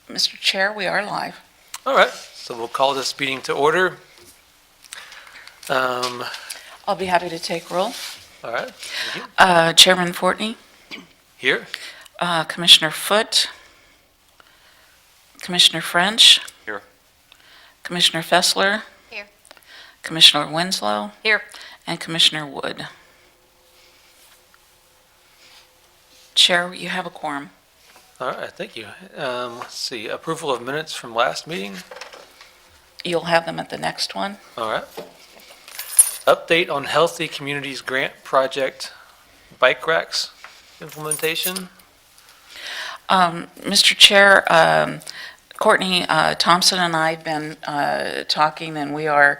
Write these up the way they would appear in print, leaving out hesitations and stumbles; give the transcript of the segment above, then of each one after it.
Mr. Chair, we are live. All right, so we'll call this meeting to order. I'll be happy to take roll. All right, thank you. Chairman Fortney, Here? Commissioner Foote, Commissioner French. Here. Commissioner Fessler. Here. Commissioner Winslow. Here. And Commissioner Wood. Chair, you have a quorum. All right, thank you. Let's see, approval of minutes from last meeting. You'll have them at the next one. All right. Update on Healthy Communities Grant Project bike racks implementation. Mr. Chair, Courtney Thompson and I have been talking, and we are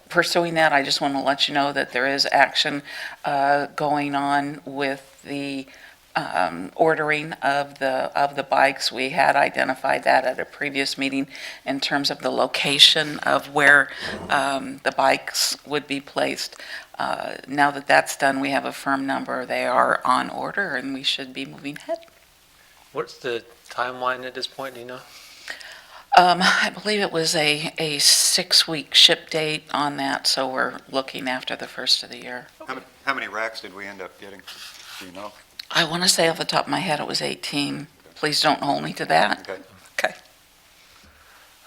pursuing that. I just want to let you know that there is action going on with the ordering of the bikes. We had identified that at a previous meeting in terms of the location of where the bikes would be placed. Now that that's done, we have a firm number. They are on order, and we should be moving ahead. What's the timeline at this point, do you know? I believe it was a 6-week ship date on that, so we're looking after the first of the year. How many racks did we end up getting? Do you know? I want to say off the top of my head it was 18. Please don't hold me to that. Okay. Okay.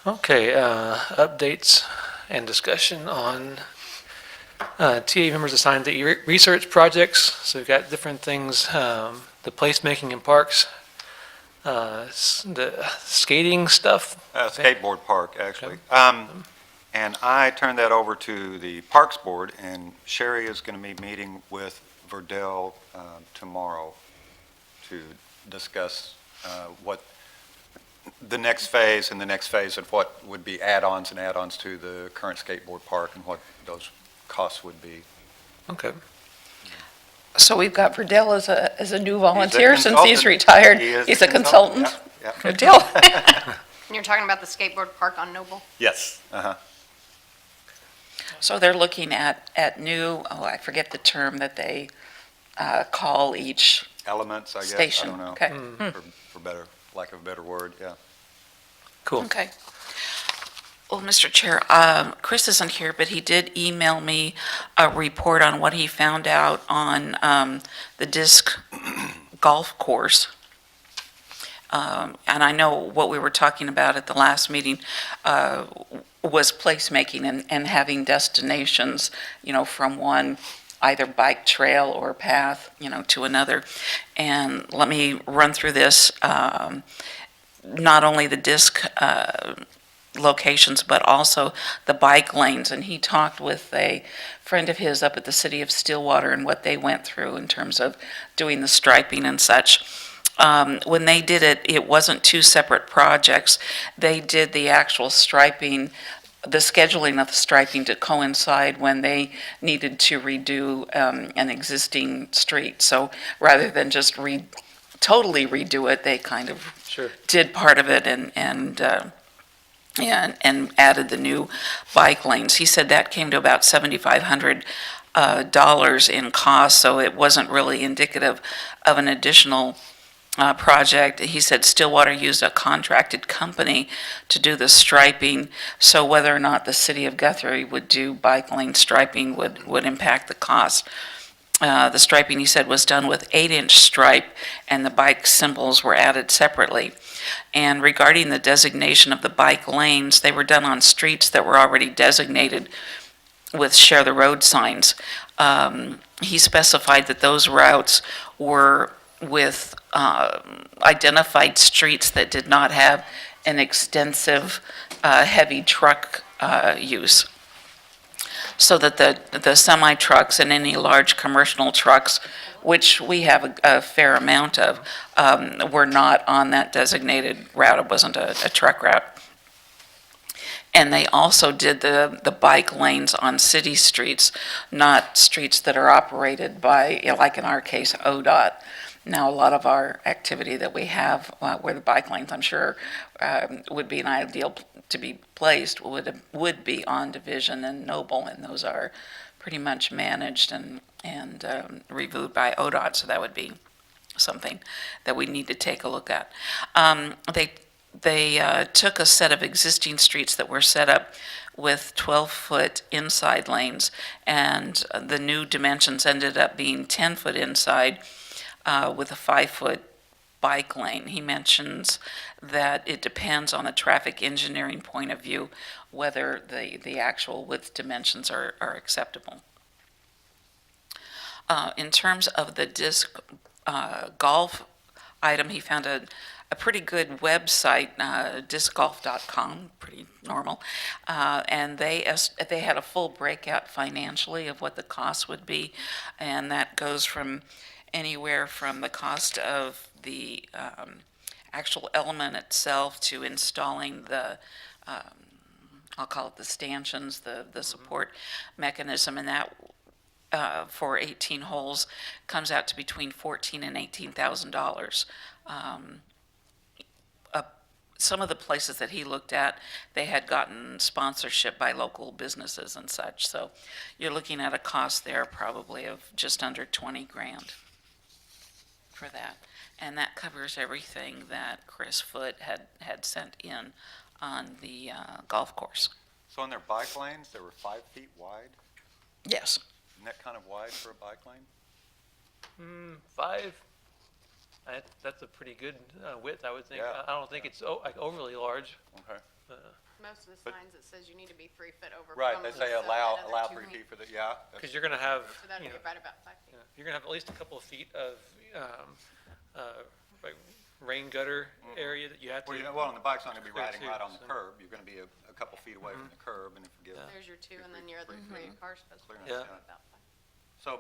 Okay, updates and discussion on TA members assigned to research projects. So we've got different things, the placemaking in parks, the skating stuff. Skateboard park, actually. And I turned that over to the Parks Board, and Sherry is going to be meeting with Verdell tomorrow to discuss what the next phase and the next phase of what would be add-ons and add-ons to the current skateboard park and what those costs would be. Okay. So we've got Verdell as a new volunteer since he's consultant. retired. He is He's a a consultant. Yeah. Verdell. And you're talking about the skateboard park on Noble? Yes. So they're looking at new, I forget the term that they call each Elements, I guess. station. I don't know. Okay. For better, lack of a better word, yeah. Cool. Okay. Well, Mr. Chair, Chris isn't here, but he did email me a report on what he found out on the disc golf course. And I know what we were talking about at the last meeting was placemaking and having destinations, from one either bike trail or path, to another. And let me run through this. Not only the disc locations, but also the bike lanes. And he talked with a friend of his up at the city of Stillwater and what they went through in terms of doing the striping and such. When they did it, it wasn't two separate projects. They did the actual striping, the scheduling of the striping to coincide when they needed to redo an existing street. So rather than just totally redo it, they kind of Sure. did part of it and added the new bike lanes. He said that came to about $7,500 in cost, so it wasn't really indicative of an additional project. He said Stillwater used a contracted company to do the striping, so whether or not the city of Guthrie would do bike lane striping would impact the cost. The striping, he said, was done with 8-inch stripe, and the bike symbols were added separately. And regarding the designation of the bike lanes, they were done on streets that were already designated with share the road signs. He specified that those routes were with identified streets that did not have an extensive heavy truck use, so that the semi-trucks and any large commercial trucks, which we have a fair amount of, were not on that designated route. It wasn't a truck route. And they also did the bike lanes on city streets, not streets that are operated by, like in our case, ODOT. Now, a lot of our activity that we have where the bike lanes, I'm sure, would be an ideal to be placed would be on Division and Noble, and those are pretty much managed and reviewed by ODOT, so that would be something that we need to take a look at. They took a set of existing streets that were set up with 12-foot inside lanes, and the new dimensions ended up being 10-foot inside with a 5-foot bike lane. He mentions that it depends on a traffic engineering point of view whether the actual width dimensions are acceptable. In terms of the disc golf item, he found a pretty good website, discgolf.com, pretty normal, and they had a full breakout financially of what the cost would be, and that goes from anywhere from the cost of the actual element itself to installing the I'll call it the stanchions, the support mechanism, and that for 18 holes comes out to between $14,000 and $18,000. Some of the places that he looked at, they had gotten sponsorship by local businesses and such. So you're looking at a cost there probably of just under 20 grand for that. And that covers everything that Chris Foote had sent in on the golf course. So in their bike lanes, they were 5 feet wide? Yes. Isn't that kind of wide for a bike lane? 5, that's a pretty good width, I would think. Yeah. I don't think it's like overly large. Okay. Most of the But- signs, it says you need to be 3 foot over. Right, from they the say sill, allow another 2 3 feet. feet for the, yeah. Because you're going to have, So that'd you know, be right about 5 feet. you're going to have at least a couple of feet of like rain gutter area that you have to. Well, and the bike's not going to be Clear riding too, right on the so- curb. You're going to be a couple feet away from the curb, and if you get There's your 2, and then your other 3 cars supposed to be Clear enough, about 5. So,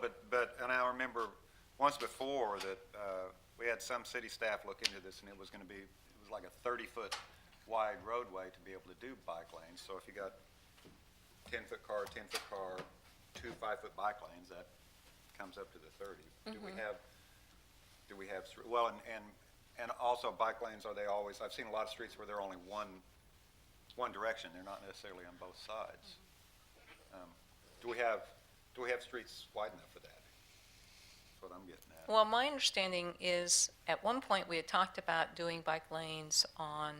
and I remember once before that we had some city staff look into this, and it was like a 30-foot wide roadway to be able to do bike lanes. So if you got 10-foot car, 10-foot car, 2 5-foot bike lanes, that comes up to the 30. Do we have, well, and also bike lanes, are they always, I've seen a lot of streets where they're only one direction. They're not necessarily on both sides. Do we have streets wide enough for that? That's what I'm getting at. Well, my understanding is, at one point, we had talked about doing bike lanes on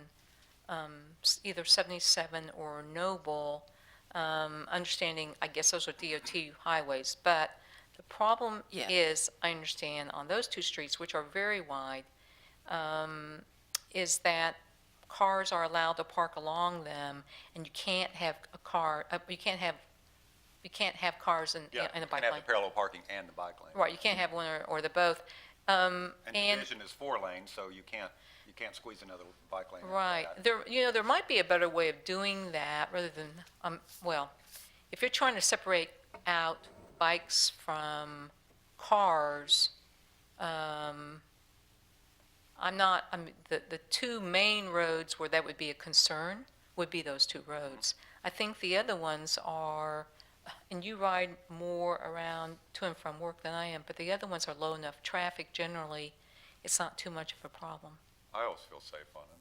either 77 or Noble, understanding, I guess those are DOT highways, but the problem Yeah. is, I understand, on those 2 streets, which are very wide, is that cars are allowed to park along them, and you can't have a car, you can't have cars in Yeah, a you bike can have lane. the parallel parking and the bike lane. Right, you can't have one or the both. And And, division is 4 lanes, so you can't squeeze another bike lane. into right, that. there might be a better way of doing that rather than, well, if you're trying to separate out bikes from cars, the 2 main roads where that would be a concern would be those 2 roads. I think the other ones are, and you ride more around to and from work than I am, but the other ones are low enough traffic generally, it's not too much of a problem. I always feel safe on them.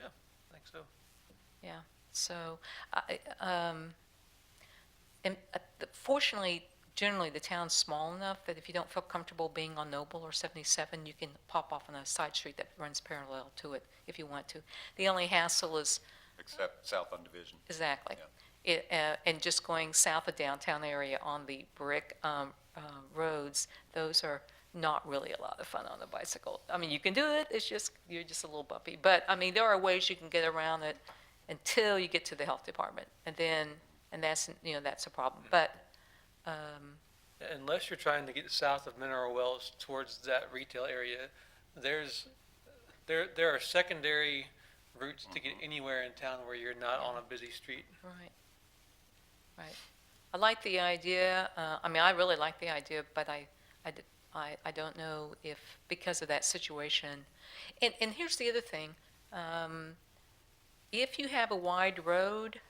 I think so. So, fortunately, generally, the town's small enough that if you don't feel comfortable being on Noble or 77, you can pop off on a side street that runs parallel to it if you want to. The only hassle is, Except south on Division. exactly, and just going south of downtown area on the brick roads, those are not really a lot of fun on a bicycle. I mean, you can do it, you're just a little bumpy. But, I mean, there are ways you can get around it until you get to the health department. And that's a problem. But, Unless you're trying to get south of Mineral Wells towards that retail area, there are secondary routes to get anywhere in town where you're not on a busy street. right. I like the idea, I really like the idea, but I don't know if, because of that situation. And here's the other thing. If you have a wide road,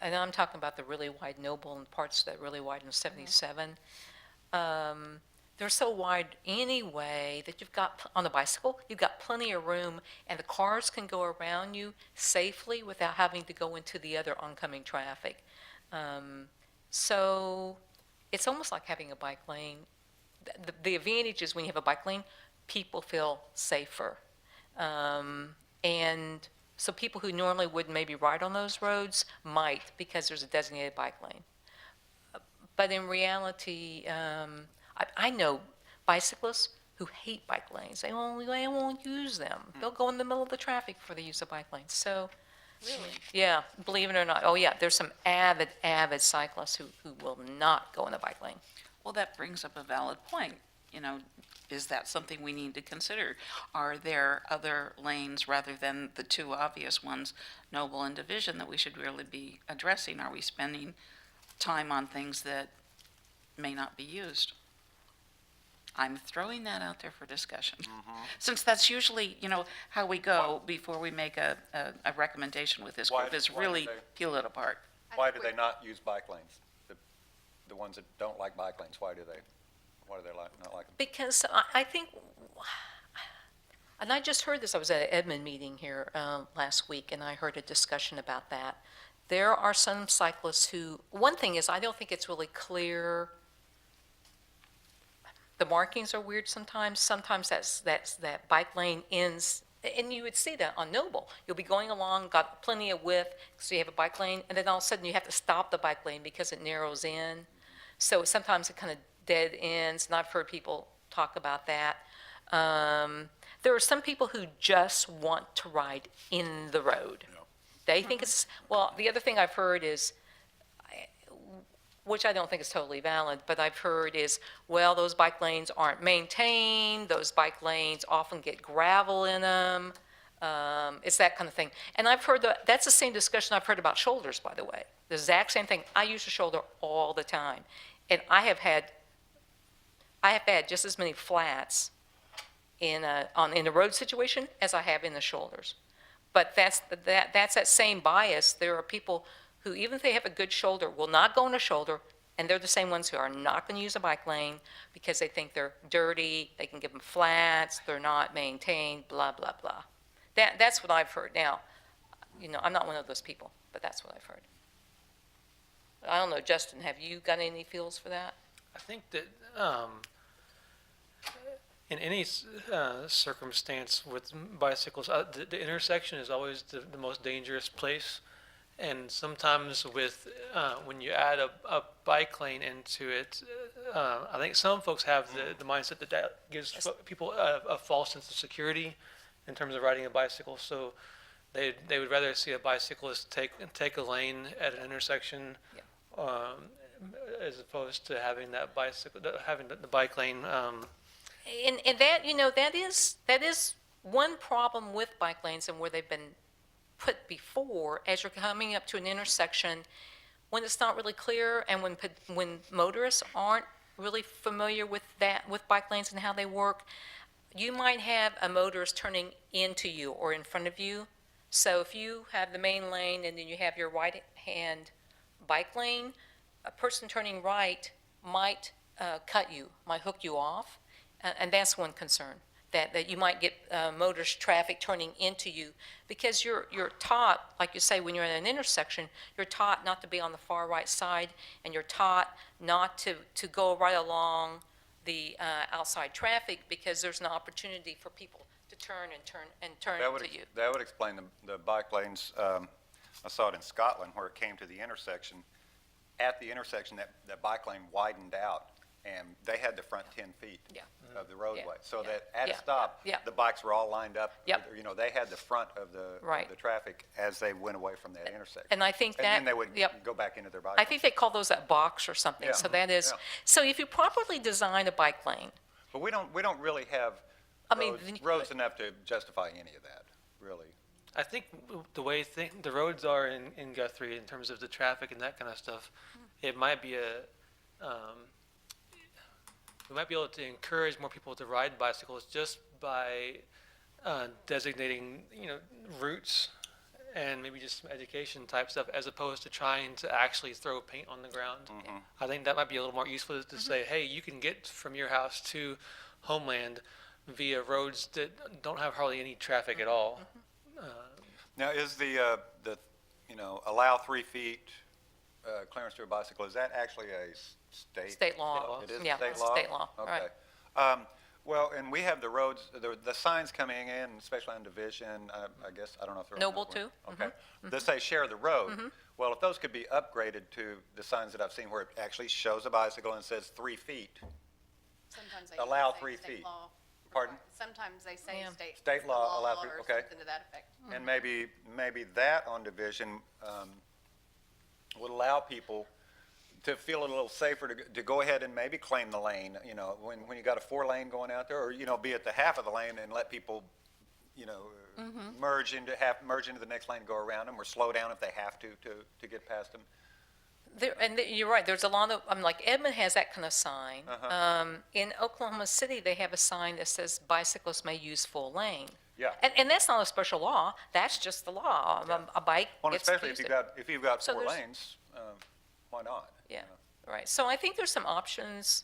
and I'm talking about the really wide Noble and parts that really wide in 77, they're so wide anyway that you've got, on the bicycle, you've got plenty of room, and the cars can go around you safely without having to go into the other oncoming traffic. So it's almost like having a bike lane. The advantage is when you have a bike lane, people feel safer. And so people who normally wouldn't maybe ride on those roads might because there's a designated bike lane. But in reality, I know bicyclists who hate bike lanes. They won't use them. They'll go in the middle of the traffic before they use the bike lane. So, yeah, believe it or not. Oh, yeah, there's some avid cyclists who will not go in the bike lane. Well, that brings up a valid point. Is that something we need to consider? Are there other lanes rather than the two obvious ones, Noble and Division, that we should really be addressing? Are we spending time on things that may not be used? I'm throwing that out there for discussion. Since that's usually, how we go before we make a recommendation with this Why- group, is why do really they- peel it apart. Why do they not use bike lanes? The ones that don't like bike lanes, why do they not like them? Because I think, and I just heard this, I was at an Edmond meeting here last week, and I heard a discussion about that. There are some cyclists who, one thing is, I don't think it's really clear. The markings are weird sometimes. Sometimes that bike lane ends, and you would see that on Noble. You'll be going along, got plenty of width, so you have a bike lane, and then all of a sudden you have to stop the bike lane because it narrows in. So sometimes it kind of dead ends, and I've heard people talk about that. There are some people who just want to ride in the road. They think it's, well, the other thing I've heard is, which I don't think is totally valid, but I've heard is, well, those bike lanes aren't maintained, those bike lanes often get gravel in them, it's that kind of thing. And I've heard that's the same discussion I've heard about shoulders, by the way. The exact same thing. I use a shoulder all the time. And I have had just as many flats in a road situation as I have in the shoulders. But that's that same bias. There are people who, even if they have a good shoulder, will not go in a shoulder, and they're the same ones who are not going to use a bike lane because they think they're dirty, they can give them flats, they're not maintained, blah, blah, blah. That's what I've heard. Now, I'm not one of those people, but that's what I've heard. I don't know, Justin, have you got any feels for that? I think that in any circumstance with bicycles, the intersection is always the most dangerous place. And sometimes with when you add a bike lane into it, I think some folks have the mindset that gives people a false sense of security in terms of riding a bicycle. So they would rather see a bicyclist take a lane at an intersection, as opposed to having the bike lane. And that is one problem with bike lanes and where they've been put before. As you're coming up to an intersection, when it's not really clear and when motorists aren't really familiar with bike lanes and how they work, you might have a motorist turning into you or in front of you. So if you have the main lane and then you have your right-hand bike lane, a person turning right might cut you, might hook you off, and that's one concern, that you might get motorist traffic turning into you, because you're taught, like you say, when you're at an intersection, you're taught not to be on the far right side, and you're taught not to go right along the outside traffic, because there's an opportunity for people to turn to you. That would explain the bike lanes. I saw it in Scotland where it came to the intersection. At the intersection, that bike lane widened out, and they had the front 10 feet of the roadway. Yeah. So Yeah. that at Yeah. a stop, Yeah. the bikes were all lined up. Yep. They had the front of the traffic as they went away from that intersection. And I think And that, then they would yep. go back into their bike I lane. think they call those a box or something. Yeah. So that is, Yeah. so if you properly design a bike lane, But we don't really have I mean, then you- roads enough to justify any of that, really. I think the way the roads are in Guthrie in terms of the traffic and that kind of stuff, it might be we might be able to encourage more people to ride bicycles just by designating, routes and maybe just some education type stuff, as opposed to trying to actually throw paint on the ground. I think that might be a little more useful to say, hey, you can get from your house to Homeland via roads that don't have hardly any traffic at all. Now, is the allow 3 feet clearance to a bicycle, is that actually a state? state law. It is Yeah, state it's law? state law, right. Okay. Well, and we have the roads, the signs coming in, especially on Division, I guess, I don't know if they're. on Noble that one. too. Okay. They say share the road. Well, if those could be upgraded to the signs that I've seen where it actually shows a bicycle and says 3 feet. Sometimes they Allow say 3 state feet. law. Pardon? Sometimes they say Yeah. State law allow three- or okay. something to that effect. And maybe that on Division would allow people to feel a little safer to go ahead and maybe claim the lane, when you got a 4-lane going out there, or, be at the half of the lane and let people, merge into the next lane and go around them, or slow down if they have to get past them. You're right, there's a lot of, like Edmond has that kind of sign. In Oklahoma City, they have a sign that says bicyclists may use full lane. Yeah. And that's not a special law, that's just the law. A bike Well, gets especially used. if you've got So 4 there's- lanes, why not? Yeah, right. So I think there's some options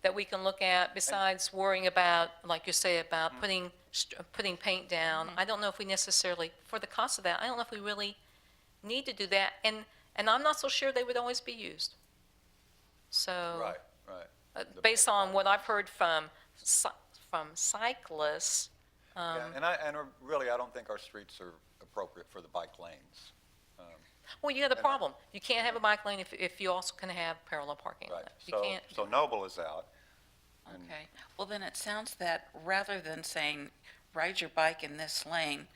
that we can look at besides worrying about, like you say, about putting paint down. I don't know if we necessarily, for the cost of that, I don't know if we really need to do that. And I'm not so sure they would always be used. So. Right. Based on what I've heard from cyclists, Yeah, and really, I don't think our streets are appropriate for the bike lanes. well, you got a And- problem. You can't have a bike lane if you also can have parallel parking. Right. You can't. So Noble is out. And- Okay, well, then it sounds that rather than saying, ride your bike in this lane,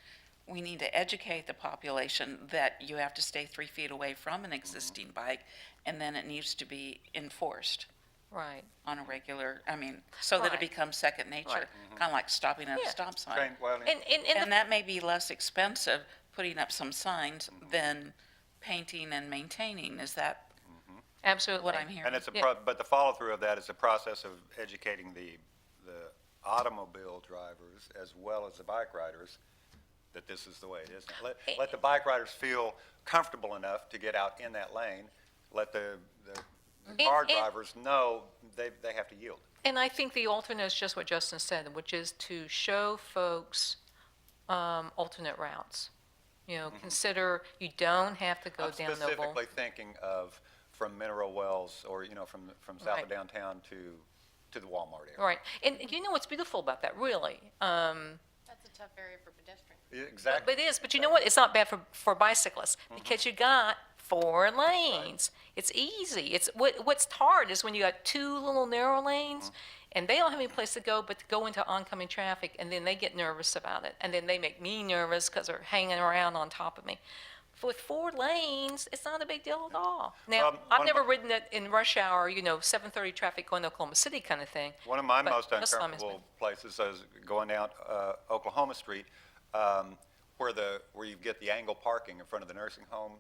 we need to educate the population that you have to stay 3 feet away from an existing bike, and then it needs to be enforced Right. on a regular, so that it Right. becomes second nature, Right. kind of like stopping at a Yeah. stop sign. Well, And that may be less expensive, putting up some signs, than painting and maintaining. Is that Absolutely. what I'm hearing? And it's Yeah. but the follow-through of that is a process of educating the automobile drivers as well as the bike riders that this is the way it is. Let the bike riders feel comfortable enough to get out in that lane. Let the car And- drivers know they have to yield. And I think the alternate is just what Justin said, which is to show folks alternate routes. Consider you don't have to go I'm down Noble. specifically thinking of from Mineral Wells or, from south Right. of downtown to the Walmart area. Right. And you know what's beautiful about that, really? That's a tough area for pedestrians. Yeah, exactly. But it is, but you know what? It's not bad for bicyclists because you got 4 lanes. It's easy. What's hard is when you got 2 little narrow lanes and they don't have any place to go but to go into oncoming traffic, and then they get nervous about it. And then they make me nervous because they're hanging around on top of me. With 4 lanes, it's not a big deal at all. Now, I've one never of ridden it in rush hour, 7:30 traffic going to Oklahoma City kind of thing. One of my But most this time has uncomfortable places is going down Oklahoma Street, where you get the angle parking in front of the nursing home.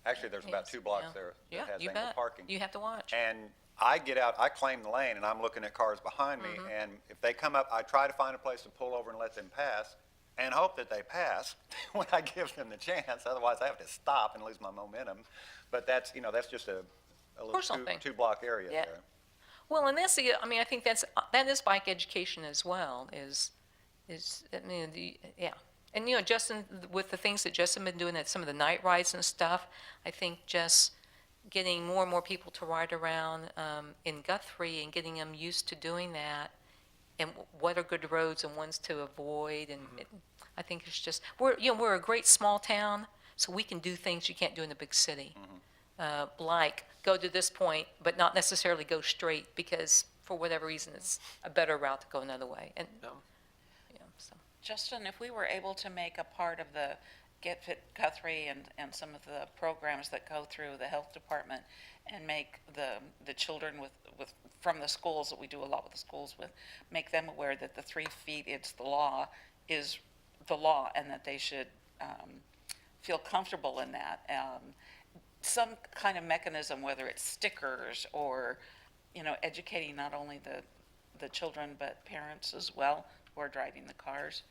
Actually, there's about Yes, 2 blocks yeah. there Yeah, that has you angle bet. parking. You have to watch. And I get out, I claim the lane, and I'm looking at cars behind me, and if they come up, I try to find a place to pull over and let them pass, and hope that they pass when I give them the chance. Otherwise, I have to stop and lose my momentum. But that's just a little Personal thing. 2-block area Yeah. there. Well, and I think that is bike education as well, yeah. And, Justin, with the things that Justin been doing at some of the night rides and stuff, I think just getting more and more people to ride around in Guthrie and getting them used to doing that, and what are good roads and ones to avoid, and I think it's just, we're a great small town, so we can do things you can't do in a big city. Like go to this point, but not necessarily go straight because for whatever reason it's a better route to go another way. And No. so Justin, if we were able to make a part of the Get Fit Guthrie and some of the programs that go through the health department and make the children from the schools that we do a lot with the schools with, make them aware that the 3 feet, it's the law, is the law, and that they should feel comfortable in that. Some kind of mechanism, whether it's stickers or, educating not only the children, but parents as well who are driving the cars.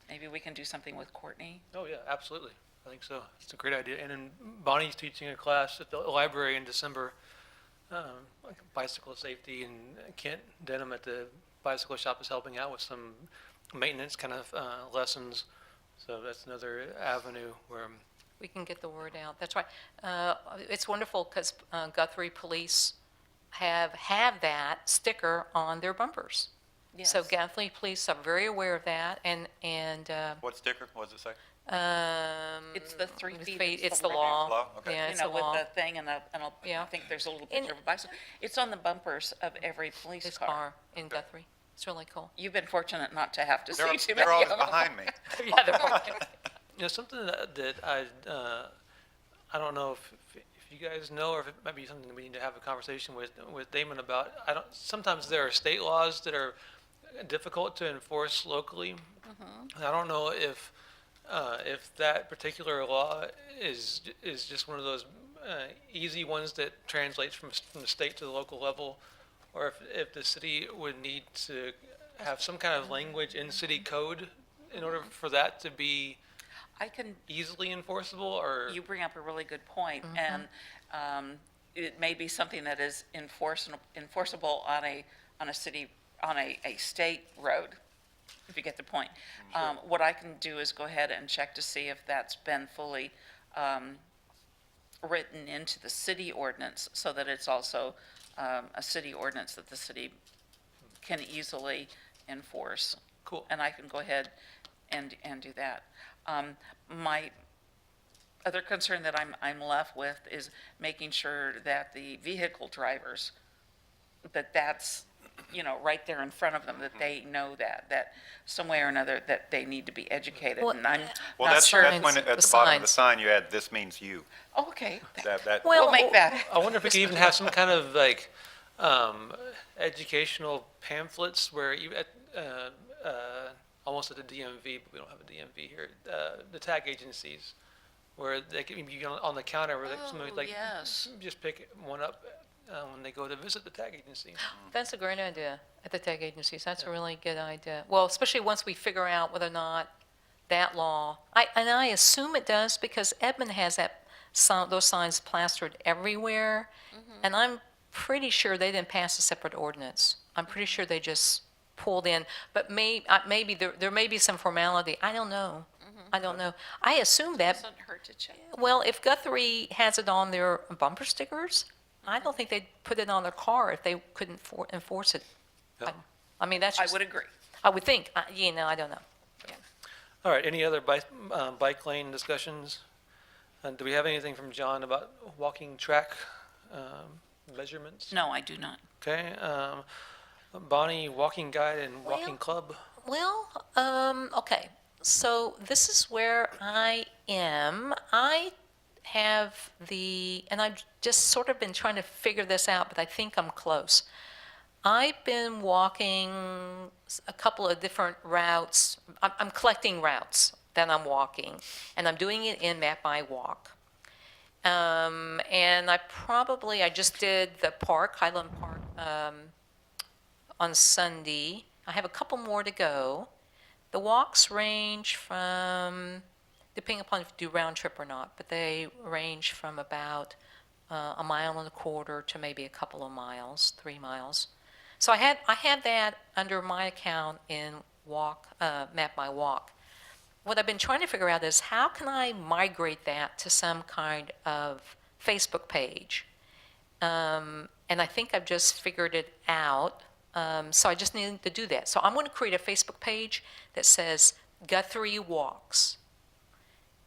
Maybe we can do something with Courtney. Oh, yeah, absolutely. I think so. It's a great idea. And then Bonnie's teaching a class at the library in December, like bicycle safety, and Kent Denham at the bicycle shop is helping out with some maintenance kind of lessons. So that's another avenue where, we can get the word out. That's right. It's wonderful because Guthrie Police have that sticker on their bumpers. So Yes. Guthrie Police are very aware of that, and, What sticker, what does it say? It's the 3 feet, it's the law. Law? Okay. Yeah, You it's know, the with law. the thing and I Yeah. think there's a little And- picture of a bicycle. It's on the bumpers of every police This car. car in Guthrie. It's really cool. You've been fortunate not to have to They're, see too they're many always of them. behind me. Yeah, they're all- You know, something that I don't know if you guys know, or if it might be something that we need to have a conversation with Damon about. Sometimes there are state laws that are difficult to enforce locally. And I don't know if that particular law is just one of those easy ones that translates from the state to the local level, or if the city would need to have some kind of language in city code in order for that to be I can, easily enforceable, or you bring up a really good point, and it may be something that is enforceable on a city, on a state road, if you get the point. What I can do is go ahead and check to see if that's been fully written into the city ordinance, so that it's also a city ordinance that the city can easily enforce. cool. And I can go ahead and do that. My other concern that I'm left with is making sure that the vehicle drivers, that's, right there in front of them, that they know that some way or another, that they need to be educated. Well, And I'm Well, not that's sure. when, at the the bottom of the signs. sign, you add, "This means you." Oh, okay, That, Well, we'll make that. I wonder if we could even have some kind of like educational pamphlets where you almost at the DMV, but we don't have a DMV here. The tag agencies, where they can be on the counter, where somebody Oh, like yes. just pick one up when they go to visit the tag agency. That's a great idea at the tag agencies. That's a really good idea. Well, especially once we figure out whether or not that law, and I assume it does, because Edmond has those signs plastered everywhere. And I'm pretty sure they didn't pass a separate ordinance. I'm pretty sure they just pulled in, but maybe there may be some formality. I don't know. I don't know. I assume that, Doesn't hurt to check. well, if Guthrie has it on their bumper stickers, I don't think they'd put it on their car if they couldn't enforce it. Yeah. I mean, that's I just, would agree. I would think, I don't know. All right, any other bike lane discussions? And do we have anything from John about walking track measurements? No, I do not. Okay, Bonnie, walking guide and walking Well- club? Well, okay, so this is where I am. I have and I've just sort of been trying to figure this out, but I think I'm close. I've been walking a couple of different routes. I'm collecting routes that I'm walking, and I'm doing it in Map by Walk. And I just did the park, Highland Park, on Sunday. I have a couple more to go. The walks range from, depending upon if you do round trip or not, but they range from about 1.25 miles to maybe a couple of miles, 3 miles. So I had that under my account in Map My Walk. What I've been trying to figure out is how can I migrate that to some kind of Facebook page? And I think I've just figured it out. So I just need to do that. So I'm going to create a Facebook page that says Guthrie Walks.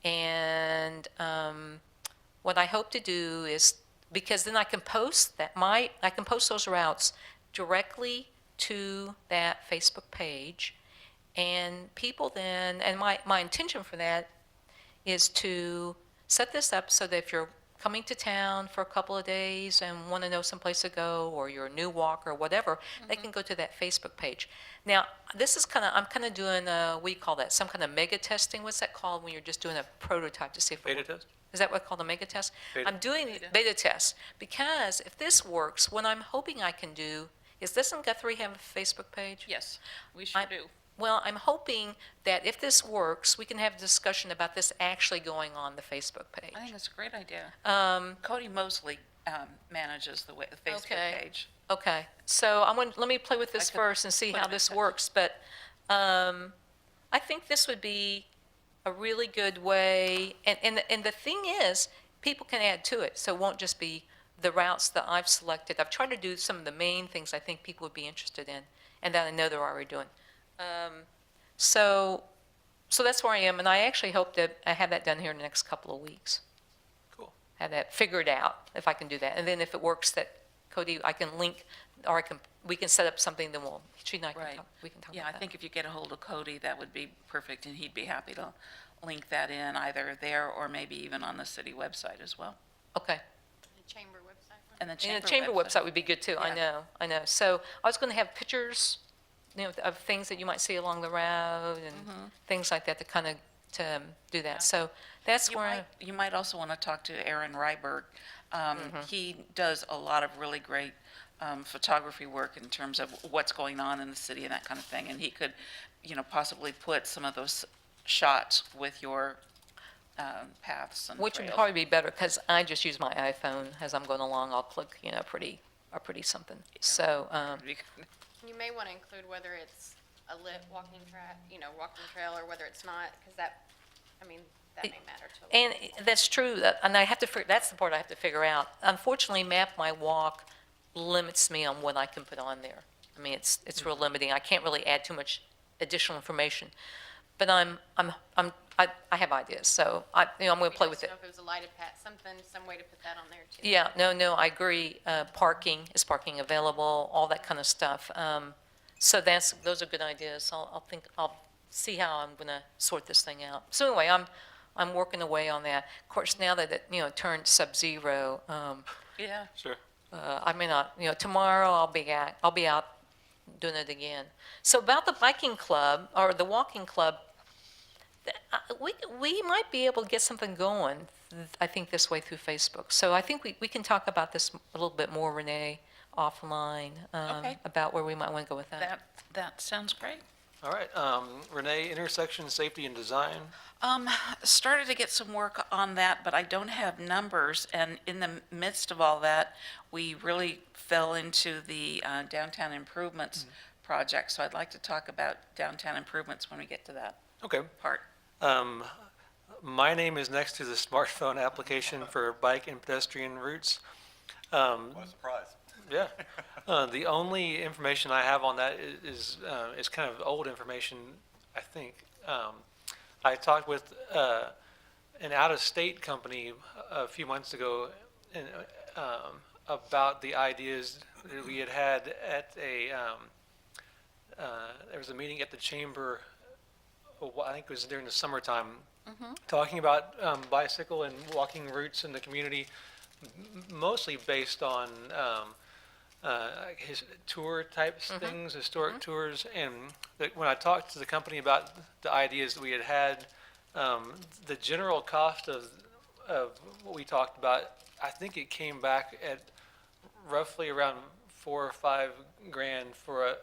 And what I hope to do is, because then I can post those routes directly to that Facebook page. And people then, and my intention for that is to set this up so that if you're coming to town for a couple of days and want to know someplace to go, or you're a new walker or whatever, they can go to that Facebook page. Now, this is I'm kind of doing, what do you call that? Some kind of mega testing. What's that called when you're just doing a prototype to see if it Beta works? test? Is that what's called a mega test? Beta. I'm doing beta test because if this works, what I'm hoping I can do is, doesn't Guthrie have a Facebook page? Yes, we sure I- do. Well, I'm hoping that if this works, we can have a discussion about this actually going on the Facebook page. I think that's a great idea. Um, Cody Mosley manages the Facebook Okay. page. Okay, so let me play with this I could first and see put how it in this touch. works, but I think this would be a really good way, and the thing is, people can add to it, so it won't just be the routes that I've selected. I've tried to do some of the main things I think people would be interested in, and that I know they're already doing. So that's where I am, and I actually hope that I have that done here in the next couple of weeks. Cool. Have that figured out, if I can do that. And then if it works that Cody, I can link, or we can set up something, then she and I can Right. talk, we can talk Yeah, about I that. think if you get a hold of Cody, that would be perfect, and he'd be happy to link that in either there or maybe even on the city website as well. Okay. The chamber website. And the And the chamber chamber website would be good too, Yeah. I know. So I was going to have pictures, of things that you might see along the road and things like that to kind of, to do that. Yeah. So that's You where, might, you might also want to talk to Aaron Ryberg. He does a lot of really great photography work in terms of what's going on in the city and that kind of thing. And he could, possibly put some of those shots with your paths and which would trails. probably be better, because I just use my iPhone as I'm going along. I'll click, a pretty something. So, You may want to include whether it's a lit walking track, walking trail, or whether it's not, because that may matter to a lot. and that's true, and I have to, that's the part I have to figure out. Unfortunately, Map My Walk limits me on what I can put on there. I mean, it's real limiting. I can't really add too much additional information. But I have ideas, so I'm going to play with it. If it was a lighted path, some way to put that on there too. Yeah, no, I agree. Parking, is parking available, all that kind of stuff. So those are good ideas. I'll see how I'm going to sort this thing out. So anyway, I'm working away on that. Of course, now that it turned sub-zero, Yeah. Sure. I may not, tomorrow I'll be out doing it again. So about the biking club or the walking club, we might be able to get something going, I think, this way through Facebook. So I think we can talk about this a little bit more, Renee, offline, Okay. about where we might want to go with that. That sounds great. All right, Renee, intersection safety and design. Started to get some work on that, but I don't have numbers, and in the midst of all that, we really fell into the downtown improvements project, so I'd like to talk about downtown improvements when we get to that Okay. part. My name is next to the smartphone application for bike and pedestrian routes. What a surprise. Yeah. The only information I have on that is kind of old information, I think. I talked with an out-of-state company a few months ago about the ideas that we had at there was a meeting at the chamber, I think it was during the summertime, talking about bicycle and walking routes in the community, mostly based on his tour types things, historic tours. And when I talked to the company about the ideas that we had, the general cost of what we talked about, I think it came back at roughly around $4 or $5 grand for a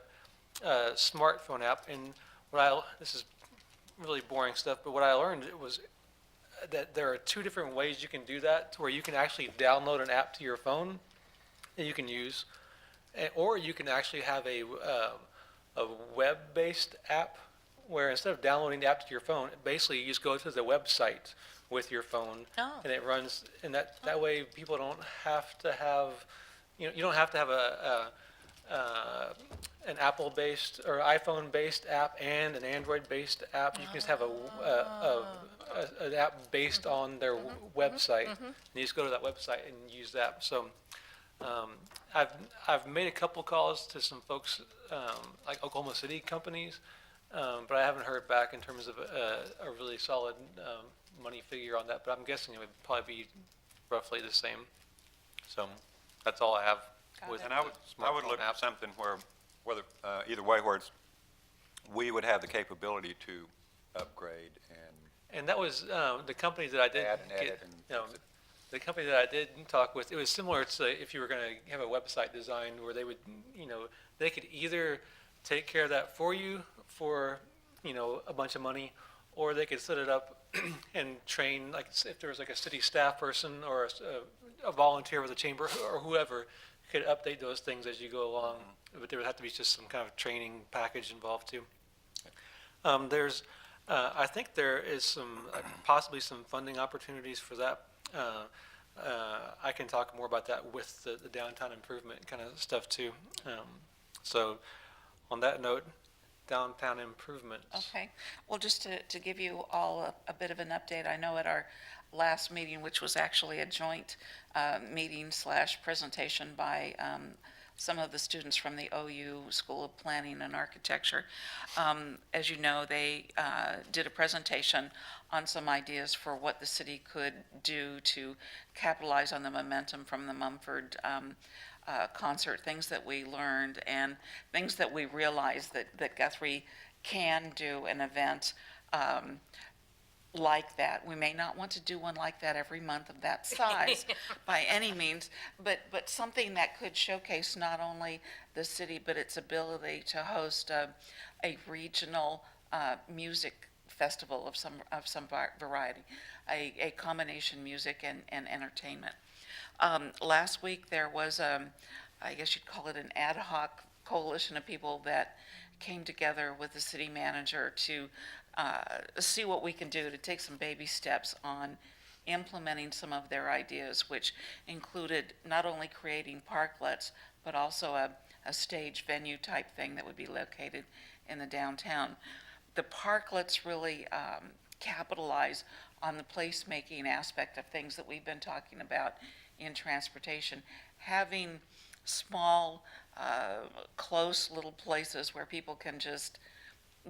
smartphone app. And this is really boring stuff, but what I learned was that there are two different ways you can do that, to where you can actually download an app to your phone that you can use, or you can actually have a web-based app where instead of downloading the app to your phone, basically you just go to the website with your phone, Oh. and it runs, and that way people don't have to have, you don't have to have an Apple-based or iPhone-based app and an Android-based app. You can just have an app based on their website. And you just go to that website and use that. So I've made a couple calls to some folks, like Oklahoma City companies, but I haven't heard back in terms of a really solid money figure on that. But I'm guessing it would probably be roughly the same. So that's all I have with And I would smartphone look at apps. something where, either way, where we would have the capability to upgrade and And that was the company that I did add and get, edit and fix it. the company that I did talk with. It was similar to if you were going to have a website designed where they would, they could either take care of that for you for, a bunch of money, or they could set it up and train, like if there was like a city staff person or a volunteer with the chamber or whoever could update those things as you go along. But there would have to be just some kind of training package involved too. I think there is possibly some funding opportunities for that. I can talk more about that with the downtown improvement kind of stuff too. So on that note, downtown improvements. Okay, well, just to give you all a bit of an update, I know at our last meeting, which was actually a joint meeting slash presentation by some of the students from the OU School of Planning and Architecture, as you know, they did a presentation on some ideas for what the city could do to capitalize on the momentum from the Mumford concert, things that we learned and things that we realized that Guthrie can do an event like that. We may not want to do one like that every month of that size by any means, but something that could showcase not only the city, but its ability to host a regional music festival of some variety, a combination music and entertainment. Last week, there was, I guess you'd call it an ad hoc coalition of people that came together with the city manager to see what we can do to take some baby steps on implementing some of their ideas, which included not only creating parklets, but also a stage venue type thing that would be located in the downtown. The parklets really capitalize on the placemaking aspect of things that we've been talking about in transportation. Having small, close little places where people can just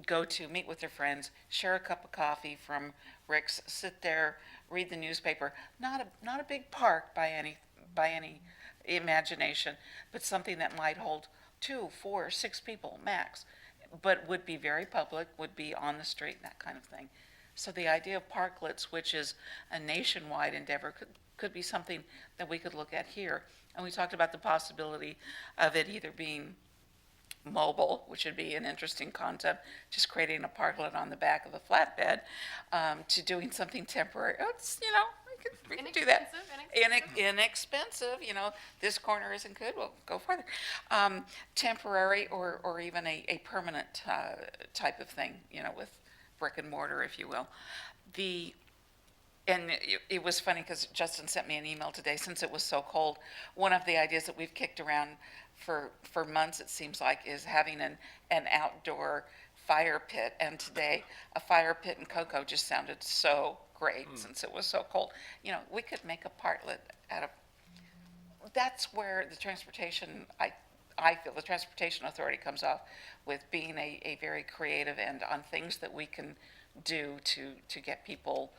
go to, meet with their friends, share a cup of coffee from Rick's, sit there, read the newspaper. Not a big park by any imagination, but something that might hold 2, 4, 6 people max, but would be very public, would be on the street, that kind of thing. So the idea of parklets, which is a nationwide endeavor, could be something that we could look at here. And we talked about the possibility of it either being mobile, which would be an interesting concept, just creating a parklet on the back of a flatbed, to doing something temporary. Oh, it's, we can do that. Inexpensive, this corner isn't good, we'll go farther. Temporary or even a permanent type of thing, with brick and mortar, if you will. And it was funny because Justin sent me an email today, since it was so cold. One of the ideas that we've kicked around for months, it seems like, is having an outdoor fire pit. And today, a fire pit in Cocoa just sounded so great since it was so cold. We could make a parklet that's where the transportation, I feel the Transportation Authority comes off with being a very creative and on things that we can do to get people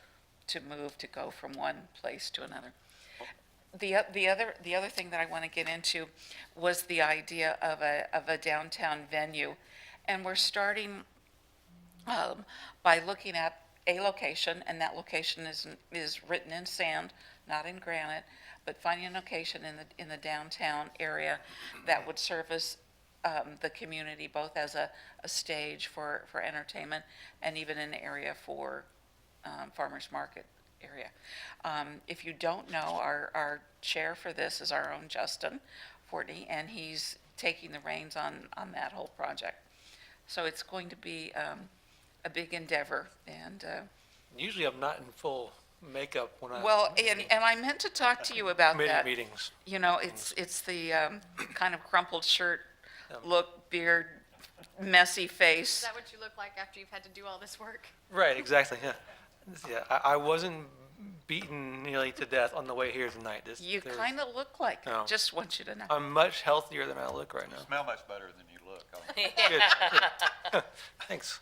to move, to go from one place to another. The other thing that I want to get into was the idea of a downtown venue, and we're starting by looking at a location, and that location is written in sand, not in granite, but finding a location in the downtown area that would service the community both as a stage for entertainment and even an area for farmers market area. If you don't know, our chair for this is our own Justin Fortney, and he's taking the reins on that whole project. So it's going to be a big endeavor, and Usually I'm not in full makeup when I. well, and I meant to talk to you about Committee that. meetings. It's the kind of crumpled shirt look, beard, messy Is face. that what you look like after you've had to do all this work? Right, exactly, yeah. Yeah, I wasn't beaten nearly to death on the way here tonight. You kind of look like it, No. just want you to know. I'm much healthier than I look right now. Smell much better than you look. Good, good. Thanks.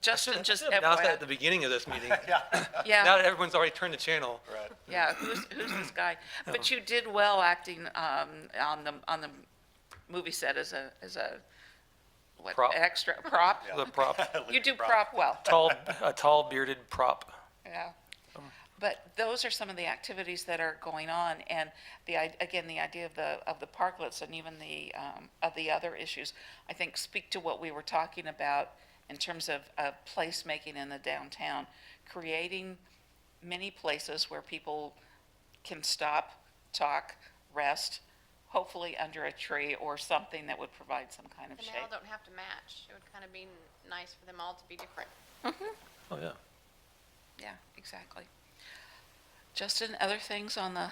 Justin, just Announced that FYI. at the beginning of this meeting. Now Yeah, that everyone's already turned the channel. Right. yeah, who's this guy? But you did well acting on the movie set as a what, Prop. extra prop? The prop, You do prop well. a tall bearded prop. Yeah. But those are some of the activities that are going on, and again, the idea of the parklets and even of the other issues, I think speak to what we were talking about in terms of placemaking in the downtown, creating many places where people can stop, talk, rest, hopefully under a tree or something that would provide some kind of And shade. they all don't have to match. It would kind of be nice for them all to be different. Oh, yeah. Yeah, exactly. Justin, other things on the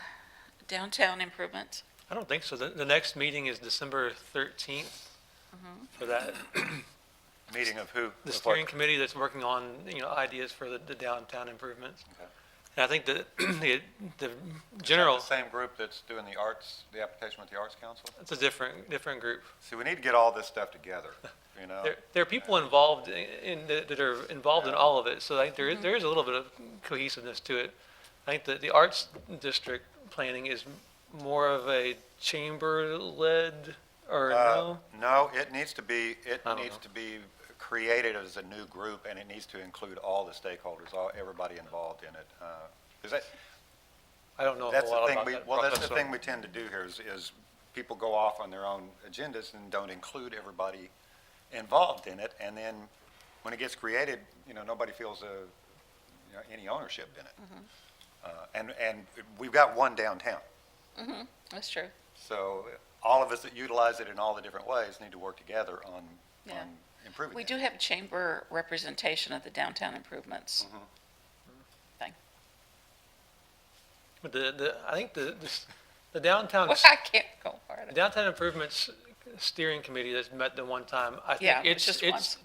downtown improvements? I don't think so. The next meeting is December 13th. for that. Meeting of who? The Of what? steering committee that's working on, ideas for the downtown improvements. Okay. And I think that the Is that general, the same group that's doing the application with the Arts Council? it's a different group. See, we need to get all this stuff together, There are people involved that are involved in all of it, so I think there is a little bit of cohesiveness to it. I think that the arts district planning is more of a chamber-led, or no? No, it needs to be, I don't know. created as a new group, and it needs to include all the stakeholders, everybody involved in it. 'Cause I don't know a that's whole the lot thing, about that well, that's process, the so- thing we tend to do here is people go off on their own agendas and don't include everybody involved in it, and then when it gets created, nobody feels any ownership in it. And we've got one downtown, That's true. so all of us that utilize it in all the different ways need to work together on Yeah. improving We it. do have chamber representation of the downtown improvements thing. But I think the downtown, Well, I can't go the farther. downtown improvements steering committee that's met the one time, I think Yeah, it's just once.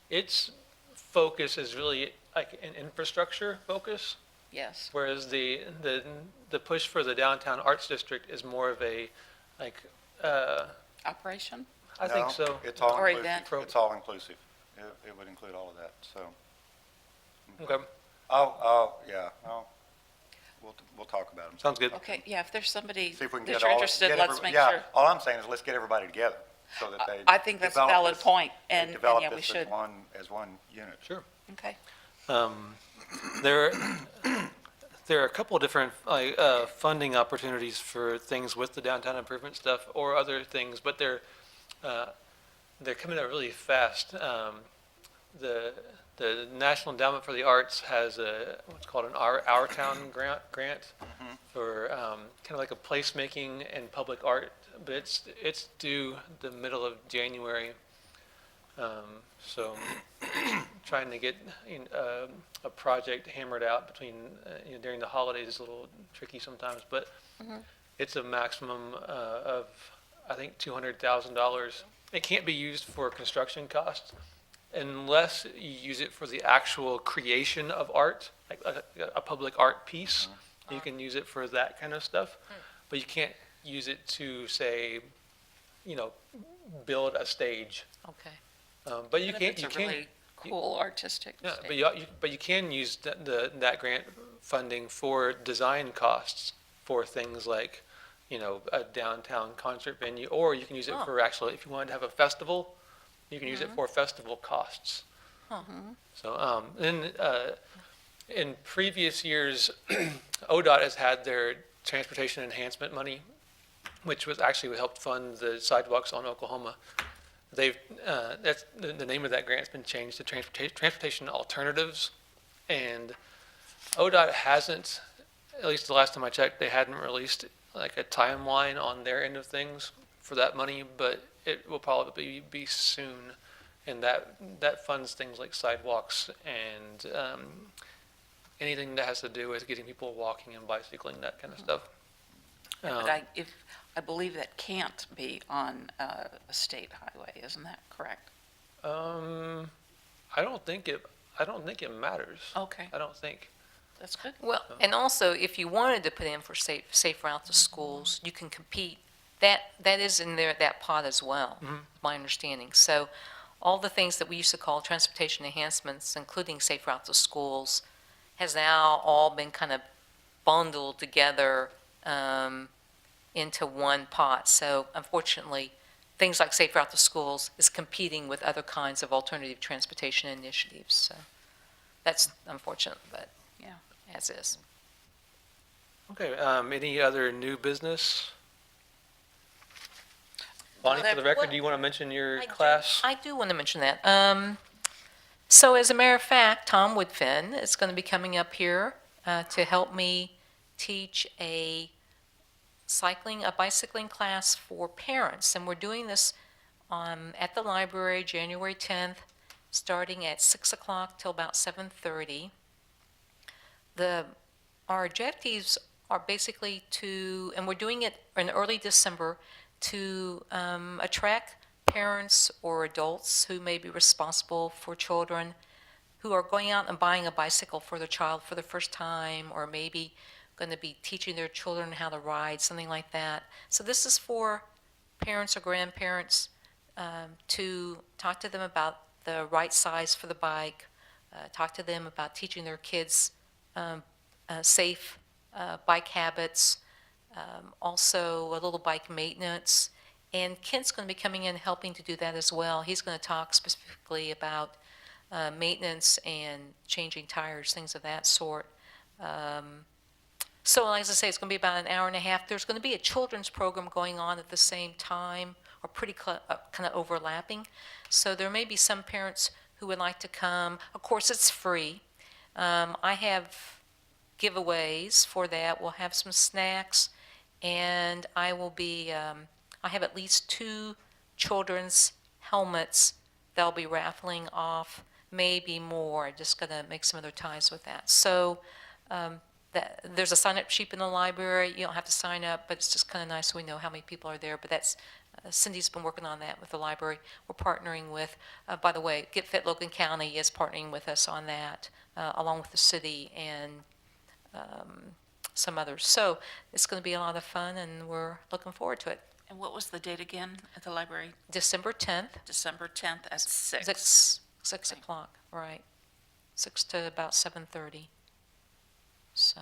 its focus is really like an infrastructure focus, Yes. whereas the push for the downtown arts district is more of a, like, Operation? I think No, so. It's all Or inclusive. event. It's all inclusive. It would include all of that, so. Okay, Yeah, we'll talk about them. sounds good. Okay, yeah, if there's somebody See if we can that get you're all. interested, get let's every- make yeah, sure. all I'm saying is let's get everybody together so that they. I think that's a develop valid this- point, they and develop yeah, we this should. as one unit. Sure. Okay. There, there are a couple of different funding opportunities for things with the downtown improvement stuff or other things, but they're coming out really fast. The National Endowment for the Arts has what's called an Our Town grant for kind of like a placemaking and public art, but it's due the middle of January. So trying to get a project hammered out between, during the holidays is a little tricky sometimes, but it's a maximum of, I think, $200,000. It can't be used for construction costs unless you use it for the actual creation of art, like a public art piece. You can use it for that kind of stuff, but you can't use it to, say, build a stage. Okay. But you Even if can't, it's you a can, really cool artistic yeah, state. but you can use that grant funding for design costs for things like, a downtown concert venue, or you can use it Oh. for actually, if you wanted to have a festival, you can use it for festival costs. So, in previous years, ODOT has had their transportation enhancement money, which was actually helped fund the sidewalks on Oklahoma. That's, the name of that grant's been changed to Transportation Alternatives. And ODOT hasn't, at least the last time I checked, they hadn't released like a timeline on their end of things for that money, but it will probably be soon. And that funds things like sidewalks and anything that has to do with getting people walking and bicycling, that kind of stuff. But I believe that can't be on a state highway, isn't that correct? I don't think it matters. Okay, I don't think. that's good. Well, and also, if you wanted to put in for safe route to schools, you can compete. That is in there, that pot as well, my understanding. So all the things that we used to call transportation enhancements, including safe route to schools, has now all been kind of bundled together into one pot. So unfortunately, things like safe route to schools is competing with other kinds of alternative transportation initiatives. So that's unfortunate, but Yeah. as is. Okay, any other new business? Bonnie, for the that- record, do you want to mention your I do- class? I do want to mention that. So as a matter of fact, Tom Woodfin is going to be coming up here to help me teach a bicycling class for parents. And we're doing this at the library, January 10th, starting at 6 o'clock till about 7:30. Our objectives are basically and we're doing it in early December, to attract parents or adults who may be responsible for children who are going out and buying a bicycle for their child for the first time, or maybe going to be teaching their children how to ride, something like that. So this is for parents or grandparents to talk to them about the right size for the bike, talk to them about teaching their kids safe bike habits, also a little bike maintenance. And Kent's going to be coming in helping to do that as well. He's going to talk specifically about maintenance and changing tires, things of that sort. So like I say, it's going to be about an hour and a half. There's going to be a children's program going on at the same time, or pretty kind of overlapping. So there may be some parents who would like to come. Of course, it's free. I have giveaways for that. We'll have some snacks, and I will be, I have at least 2 children's helmets that I'll be raffling off, maybe more. Just going to make some other ties with that. So there's a sign-up sheet in the library. You don't have to sign up, but it's just kind of nice so we know how many people are there. But that's, Cindy's been working on that with the library. We're partnering with, by the way, Get Fit Logan County is partnering with us on that, along with the city and some others. So it's going to be a lot of fun, and we're looking forward to it. And what was the date again at the library? December 10th, December 10th at 6. 6 o'clock, right. 6 to about 7:30. So,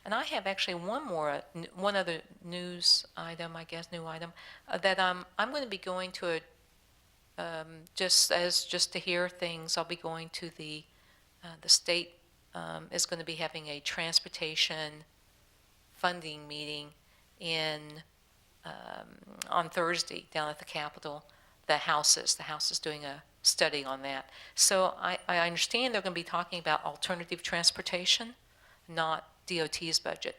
and I have actually one other news item, I guess, new item, that I'm going to be going to just to hear things. I'll be going to the state is going to be having a transportation funding meeting on Thursday down at the Capitol. The House is doing a study on that. So I understand they're going to be talking about alternative transportation, not DOT's budget.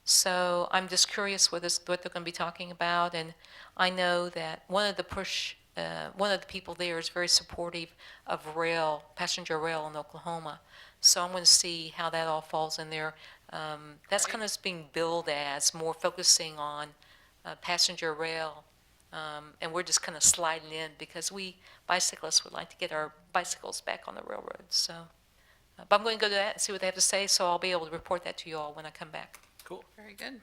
So I'm just curious what they're going to be talking about, and I know that one of the people there is very supportive of passenger rail in Oklahoma. So I'm going to see how that all falls in there. That's kind of being billed as more focusing on passenger rail, and we're just kind of sliding in because we bicyclists would like to get our bicycles back on the railroad. So. But I'm going to go to that and see what they have to say, so I'll be able to report that to you all when I come back. Cool. Very good.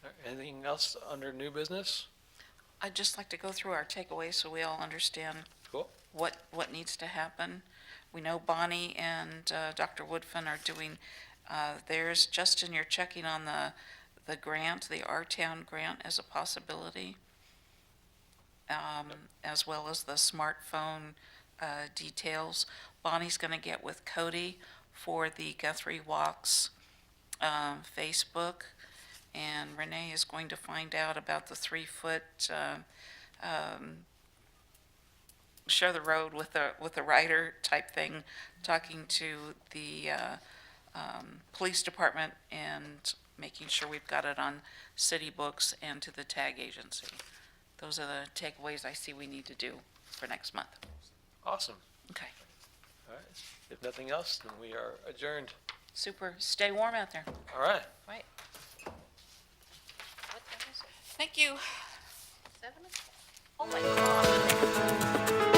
All right, anything else under new business? I'd just like to go through our takeaways so we all understand Cool. what needs to happen. We know Bonnie and Dr. Woodfin are doing theirs. Justin, you're checking on the grant, the R-Town grant as a possibility, as well as the smartphone details. Bonnie's going to get with Cody for the Guthrie Walks Facebook, and Renee is going to find out about the 3-foot share the road with a rider type thing, talking to the police department and making sure we've got it on city books and to the tag agency. Those are the takeaways I see we need to do for next month. Awesome. Okay, All right. If nothing else, then we are adjourned. super. Stay warm out there. All right. Right. What time is it? Thank you. 7 o'clock. Oh, my God.